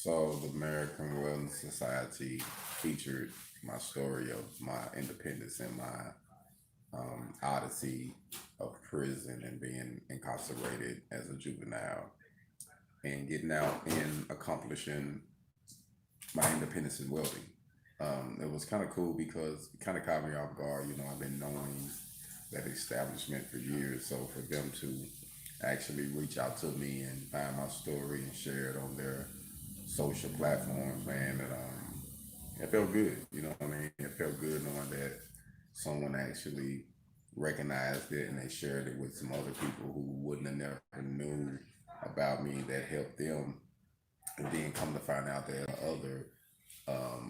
So the American Welding Society featured my story of my independence and my odyssey of prison and being incarcerated as a juvenile and getting out and accomplishing my independence in welding. It was kind of cool because it kind of caught me off guard. You know, I've been knowing that establishment for years, so for them to actually reach out to me and find my story and share it on their social platforms, man, it felt good. You know what I mean? It felt good knowing that someone actually recognized it and they shared it with some other people who wouldn't have never knew about me that helped them, and then come to find out that other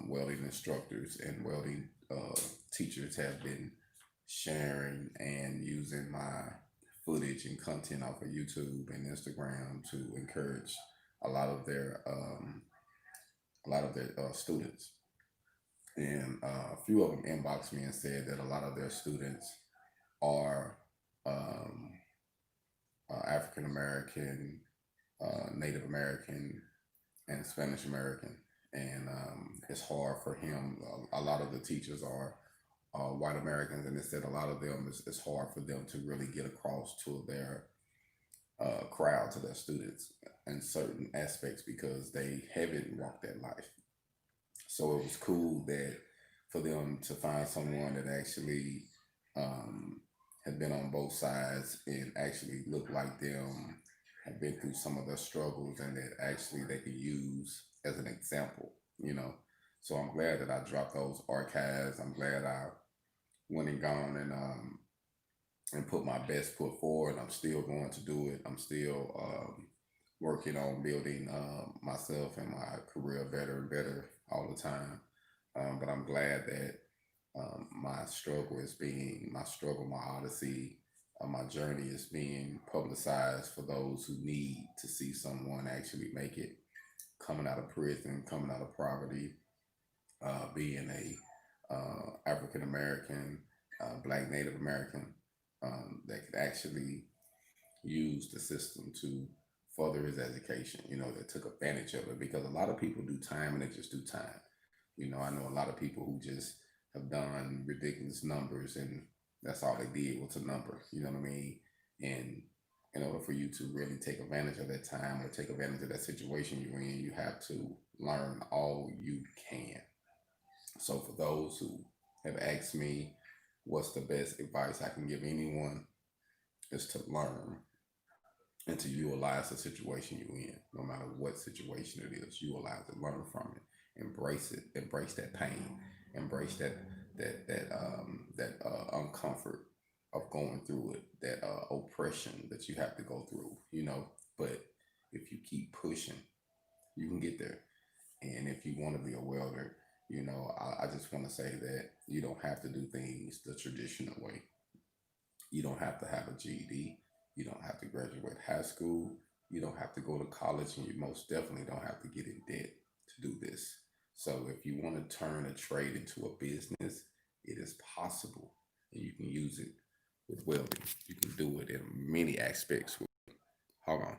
welding instructors and welding teachers have been sharing and using my footage and content off of YouTube and Instagram to encourage a lot of their students. And a few of them inboxed me and said that a lot of their students are um, African American, Native American, and Spanish American, and it's hard for him. A lot of the teachers are white Americans, and they said a lot of them it's hard for them to really get across to their crowd, to their students, in certain aspects because they haven't walked that life. So it was cool that for them to find someone that actually um, had been on both sides and actually looked like them, have been through some of their struggles, and that actually they could use as an example, you know. So I'm glad that I dropped those archives. I'm glad I went and gone and put my best foot forward. I'm still going to do it. I'm still working on building myself and my career better and better all the time. But I'm glad that my struggle, my odyssey, my journey is being publicized for those who need to see someone actually make it, coming out of prison, coming out of poverty, being a African American, Black Native American, that could actually use the system to further his education. You know, that took advantage of it because a lot of people do time and they just do time. You know, I know a lot of people who just have done ridiculous numbers and that's all they did was a number. You know what I mean? And in order for you to really take advantage of that time or take advantage of that situation you're in, you have to learn all you can. So for those who have asked me what's the best advice I can give anyone is to learn and to utilize the situation you're in, no matter what situation it is. Utilize it, learn from it, embrace it, embrace that pain, embrace that uncomfort of going through it, that oppression that you have to go through. You know, but if you keep pushing, you can get there. And if you want to be a welder, you know, I just want to say that you don't have to do things the traditional way. You don't have to have a GED. You don't have to graduate high school. You don't have to go to college, and you most definitely don't have to get in debt to do this. So, if you want to turn a trade into a business, it is possible, and you can use it with welding. You can do it in many aspects with HogOn.